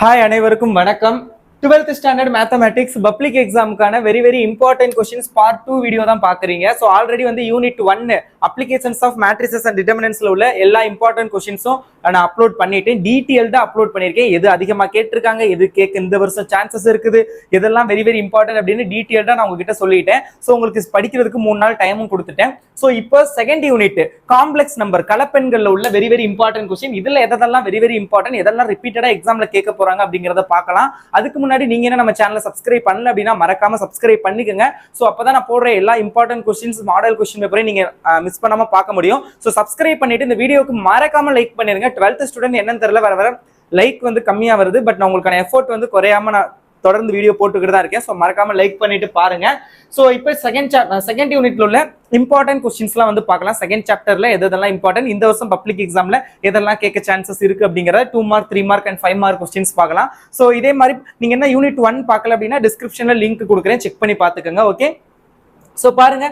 Hi அனைவருக்கும் வணக்கம். 12th standard mathematics public எக்ஸாமுக்கான very important questions part 2 video தான் பாக்குறீங்க. ஸோ ஆல்ரெடி வந்து unit 1 applications of matrices and டிட்டர்மினன்ட்ஸ்ல உள்ள எல்லா இம்பார்ட்டன்ட் கொஸ்டின்ஸும் நான் அப்லோட் பண்ணிட்டேன். டீடைல்டா அப்லோட் பண்ணியிருக்கேன். எது அதிகமாக கேட்டிருக்காங்க, எது கேட்க இந்த வருஷம் சான்சஸ் இருக்குது, இதெல்லாம் வெரி இம்பார்ட்டன்ட் அப்படின்னு டீடைல்டா நான் உங்ககிட்ட சொல்லிட்டேன். ஸோ உங்களுக்கு படிக்கிறதுக்கு 3 நாள் டைமும் கொடுத்துட்டேன். ஸோ இப்போ செகண்ட் யூனிட் காம்ப்ளெக்ஸ் நம்பர் கலப்பெண்கள்ல உள்ள வெரி இம்பார்ட்டன்ட் கொஸ்டின். இதுல எதெல்லாம் வெரி இம்பார்ட்டன்ட், எதெல்லாம் ரிப்பீட்டடா எக்ஸாம்ல கேட்க போறாங்க அப்படிங்கறத பார்க்கலாம். அதுக்கு முன்னாடி நீங்க என்ன நம்ம சேனலை சப்ஸ்கிரைப் பண்ணல அப்படின்னா மறக்காம சப்ஸ்கிரைப் பண்ணிக்கோங்க. ஸோ அப்பதான் நான் போடுற எல்லா இம்பார்ட்டன்ட் கொஸ்டின்ஸ் மாடல் கொஸ்டின் பேப்பரை நீங்க மிஸ் பண்ணாம பார்க்க முடியும். ஸோ சப்ஸ்கிரைப் பண்ணிட்டு இந்த வீடியோக்கு மறக்காம லைக் பண்ணிருங்க. 12th ஸ்டூடெண்ட் என்னன்னு தெரியல, வர லைக் வந்து கம்மியா வருது. பட் நான் உங்களுக்கான எஃபோர்ட் வந்து குறையாம நான் தொடர்ந்து வீடியோ போட்டுக்கிட்டு தான் இருக்கேன். ஸோ மறக்காம லைக் பண்ணிட்டு பாருங்க. ஸோ இப்போ செகண்ட் யூனிட்ல உள்ள இம்பார்ட்டன்ட் கொஸ்டின்ஸ்லாம் வந்து பார்க்கலாம். செகண்ட் சாப்டர்ல எதெல்லாம் இம்பார்ட்டன்ட், இந்த வருஷம் பப்ளிக் எக்ஸாம்ல எதெல்லாம் கேட்க சான்சஸ் இருக்கு அப்படிங்கறத 2 mark 3 mark and 5 mark questions பார்க்கலாம். ஸோ இதே மாதிரி நீங்க என்ன யூனிட் 1 பார்க்கல அப்படின்னா டிஸ்கிரிப்ஷன்ல லிங்க் கொடுக்குறேன், செக் பண்ணி பார்த்துக்கோங்க. ஓகே, சோ பாருங்க,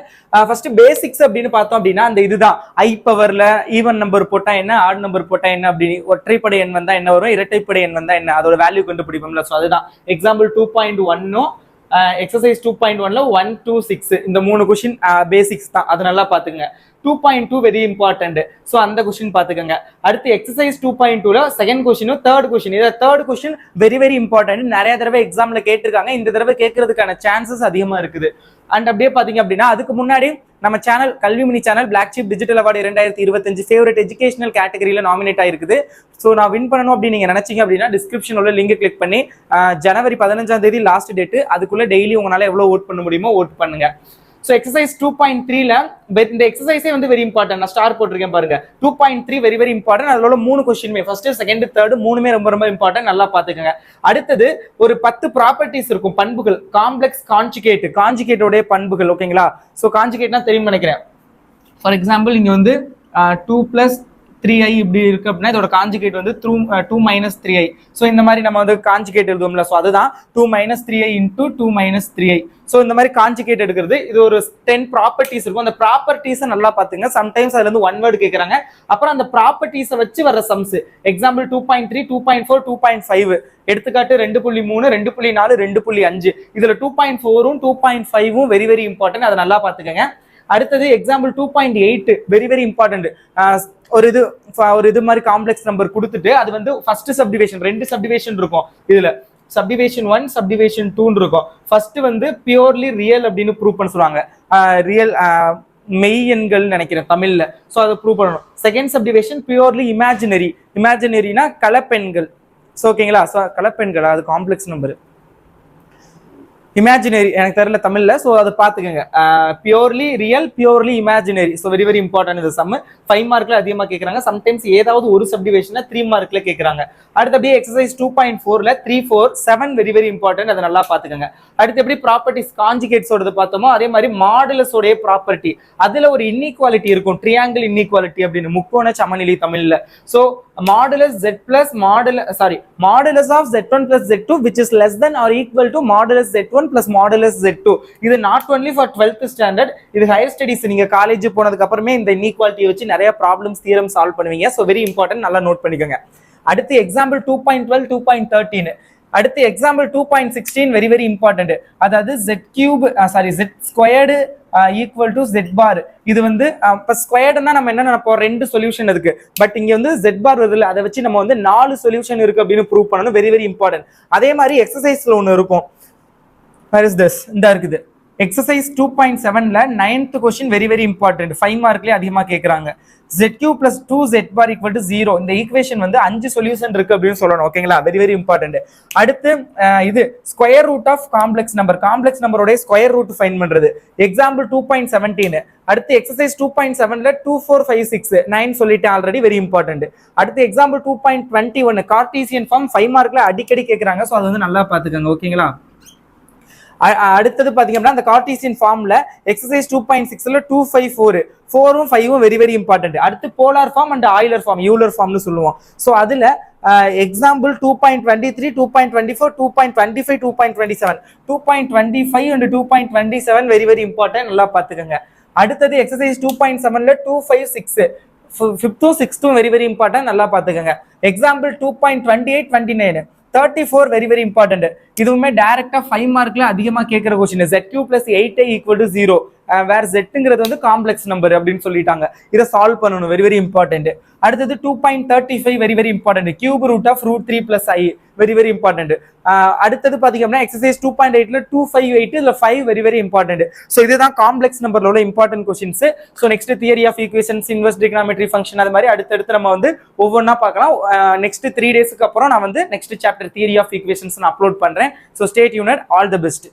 ஃபர்ஸ்ட் பேசிக்ஸ் அப்படின்னு பார்த்தோம் அப்படின்னா அந்த இதுதான் ஐ பவர்ல ஈவன் நம்பர் போட்டா என்ன, ஆட் நம்பர் போட்டா என்ன, அப்படின்னு ஒற்றைப்படை எண் வந்தா என்ன வரும், இரட்டைப்படை எண் வந்தா என்ன, அதோட வேல்யூ கண்டுபிடிப்போம்ல. ஸோ அதுதான் எக்ஸாம்பிள் 2.1 எக்ஸசைஸ் 2.1ல 1 2 6 இந்த 3 கொஸ்டின் பேசிக்ஸ் தான். அது நல்லா பாத்துக்கங்க. 2.2 வெரி இம்பார்ட்டன்ட். ஸோ அந்த கொஸ்டின் பாத்துக்கோங்க. அடுத்து எக்ஸசைஸ் 2.2ல செகண்ட் கொஸ்டினும் தேர்ட் கொஸ்டின். இதை தேர்ட் கொஸ்டின் வெரி இம்பார்ட்டன்ட். நிறைய தடவை எக்ஸாம்ல கேட்டிருக்காங்க. இந்த தடவை கேட்கறதுக்கான சான்சஸ் அதிகமா இருக்குது. அண்ட் அப்படியே பாத்தீங்க அப்படின்னா அதுக்கு முன்னாடி நம்ம channel Kalvimani channel black sheep digital award 2025 favourite educational கேட்டகரியில நாமினேட் ஆயிருக்குது. ஸோ நான் வின் பண்ணணும் அப்படின்னு நீங்க நினைச்சீங்க அப்படின்னா டிஸ்கிரிப்ஷன் உள்ள லிங்க் கிளிக் பண்ணி ஜனவரி 15ஆம் தேதி லாஸ்ட் டேட், அதுக்குள்ள டெய்லி உங்களால எவ்வளவு ஓட் பண்ண முடியுமோ ஓட் பண்ணுங்க. ஸோ எக்ஸசைஸ் 2.3ல இந்த எக்ஸசைஸே வந்து வெரி இம்பார்ட்டன்ட். நான் ஸ்டார் போட்டிருக்கேன் பாருங்க. 2.3 வெரி இம்பார்ட்டன்ட். அதோட 3 கொஸ்டின் ஃபர்ஸ்ட் செகண்ட் தேர்ட் 3மே ரொம்ப இம்பார்ட்டன்ட். நல்லா பாத்துக்கோங்க. அடுத்தது ஒரு 10 ப்ராப்பர்ட்டிஸ் இருக்கும், பண்புகள். காம்ப்ளெக்ஸ் காஞ்சுகேட்டோட பண்புகள். ஓகேங்களா? ஸோ காஞ்சுகேட்னா தெரியும் நினைக்கிறேன். ஃபார் எக்ஸாம்பிள் இங்க வந்து 2 + 3i இப்படி இருக்கு அப்படின்னா இதோட காஞ்சுகேட் வந்து 2 - 3i. ஸோ இந்த மாதிரி நம்ம வந்து காஞ்சுகேட் எழுதுவோம்ல. ஸோ அதுதான் 2 - 3i × 2 - 3i. ஸோ இந்த மாதிரி காஞ்சுகேட் எடுக்கிறது. இது ஒரு 10 ப்ராப்பர்ட்டிஸ் இருக்கும். அந்த ப்ராப்பர்ட்டிஸை நல்லா பார்த்துங்க. சம்டைம்ஸ் அதுல இருந்து 1 வேர்டு கேட்கறாங்க. அப்புறம் அந்த ப்ராப்பர்ட்டிஸை வச்சு வர சம்ஸ். எக்ஸாம்பிள் 2.3 2.4 2.5 எடுத்துக்காட்டு 2.3 2.4 2.5. இதுல 2.4ம் 2.5ம் வெரி இம்பார்ட்டன்ட். அதை நல்லா பார்த்துக்கங்க. அடுத்தது எக்ஸாம்பிள் 2.8 வெரி இம்பார்ட்டன்ட். ஒரு இது மாதிரி காம்ப்ளெக்ஸ் நம்பர் கொடுத்துட்டு அது வந்து ஃபர்ஸ்ட் சப்டிவிஷன் 2 சப்டிவிஷன் இருக்கும். இதுல சப்டிவிஷன் 1 சப்டிவிஷன் 2 இருக்கும். ஃபர்ஸ்ட் வந்து பியூர்லி ரியல் அப்படின்னு ப்ரூவ் பண்ண சொல்லுவாங்க. ரியல் மெய் எண்கள் நினைக்கிறேன் தமிழ்ல. ஸோ அதை ப்ரூவ் பண்ணணும். செகண்ட் சப்டிவிஷன் பியூர்லி இமேஜினரினா கலப்பெண்கள். ஸோ ஓகேங்களா? ஸோ கலப்பெண்கள் அது காம்ப்ளெக்ஸ் நம்பர். இமேஜினரி எனக்கு தெரியல தமிழ்ல. ஸோ அதை பார்த்துக்கோங்க. Purely real purely imaginary. So very important. இது சம் 5 மார்க்ல அதிகமாக கேட்கறாங்க. சம்டைம்ஸ் ஏதாவது ஒரு சப்டிவிஷனை 3 மார்க்ல கேட்கறாங்க. அடுத்தபடி எக்ஸசைஸ் 2.4ல 3 4 7 வெரி இம்பார்ட்டன்ட். அதை நல்லா பார்த்துக்கோங்க. அடுத்தபடி ப்ராப்பர்ட்டிஸ் காஞ்சுகேட்ஸோட பார்த்தோமோ அதே மாதிரி மாடுலஸோடைய ப்ராப்பர்ட்டி. அதுல ஒரு இன்இக்வாலிட்டி இருக்கும், ட்ரியாங்கிள் இன்இக்வாலிட்டி அப்படின்னு, முக்கோண சமநிலை தமிழ்ல. So modulus z plus modulus of z1 plus z2 which is less than or equal to modulus z1 plus modulus z2. இது not only for 12th standard, இது ஹையர் ஸ்டடிஸ். நீங்க college போனதுக்கு அப்புறமே இந்த இன்இக்வாலிட்டியை வச்சு நிறைய ப்ராப்ளம்ஸ் தியரம் சால்வ் பண்ணுவீங்க. So very important, நல்லா நோட் பண்ணிக்கோங்க. அடுத்து எக்ஸாம்பிள் 2.12 2.13. அடுத்து எக்ஸாம்பிள் 2.16 வெரி இம்பார்ட்டன்ட். அதாவது z squared equal to z பார். இது வந்து ஸ்கொயர்டுனா நம்ம என்ன நினைப்போம், 2 சொல்யூஷன் இருக்கு. பட் இங்க வந்து z பார் வருது, அதை வச்சு நம்ம வந்து 4 சொல்யூஷன் இருக்கு அப்படின்னு ப்ரூவ் பண்ணணும். Very important. அதே மாதிரி எக்ஸசைஸ்ல ஒன்று இருக்கும். Where is this? இந்த இருக்குது எக்ஸசைஸ் 2.7ல 9th கொஸ்டின் வெரி இம்பார்ட்டன்ட். 5 மார்க்லயே அதிகமா கேட்கறாங்க. zq plus 2z bar equal to 0. இந்த ஈக்குவேஷன் வந்து 5 சொல்யூஷன் இருக்கு அப்படின்னு சொல்லணும். ஓகேங்களா? Very important. அடுத்து இது ஸ்கொயர் ரூட் ஆஃப் காம்ப்ளெக்ஸ் நம்பரோட ஸ்கொயர் ரூட் ஃபைண்ட் பண்றது. எக்ஸாம்பிள் 2.17. அடுத்து எக்ஸசைஸ் 2.7ல 2 4 5 6 9 சொல்லிட்டேன் ஆல்ரெடி, வெரி இம்பார்ட்டன்ட். அடுத்து எக்ஸாம்பிள் 2.21 கார்டீசியன் ஃபார்ம் 5 மார்க்ல அடிக்கடி கேட்கறாங்க. ஸோ அது வந்து நல்லா பாத்துக்கோங்க. ஓகேங்களா? அடுத்தது பாத்தீங்கன்னா அந்த கார்டீசியன் ஃபார்ம்ல எக்ஸசைஸ் 2.6ல 2 5 4 4ம் 5ம் வெரி இம்பார்ட்டன்ட். அடுத்து polar form and Euler form, Euler ஃபார்ம்னு சொல்லுவோம். ஸோ அதுல எக்ஸாம்பிள் 2.23 2.24 2.25 2.27 2.25 and 2.27 வெரி இம்பார்ட்டன்ட். நல்லா பாத்துக்கோங்க. அடுத்தது exercise 2.7ல 2 5 6 5th 6th very important. நல்லா பாத்துக்கோங்க. Example 2.28 29 34 very very important. இதுவுமே டைரக்டா 5 மார்க்ல அதிகமா கேட்கிற கொஸ்டின். Z³ + 8i = 0 வேர் zங்கிறது வந்து காம்ப்ளெக்ஸ் நம்பர் அப்படின்னு சொல்லிட்டாங்க. இதை சால்வ் பண்ணணும், வெரி வெரி இம்பார்ட்டன்ட். அடுத்தது 2.35 very very important. Cube root of √3 + i very very important. அடுத்தது பாத்தீங்கன்னா எக்ஸசைஸ் 2.8ல 258 இதுல 5 வெரி வெரி இம்பார்ட்டன்ட். ஸோ இதுதான் காம்ப்ளெக்ஸ் நம்பர்ல உள்ள important questions. So next theory of equations, inverse trigonometry function, அது மாதிரி அடுத்தடுத்து நம்ம வந்து ஒவ்வொன்றா பார்க்கலாம். நெக்ஸ்ட் 3 டேஸ்க்கு அப்புறம் நான் வந்து next chapter theory of equations நான் அப்லோட் பண்றேன். So stay tuned. All the best.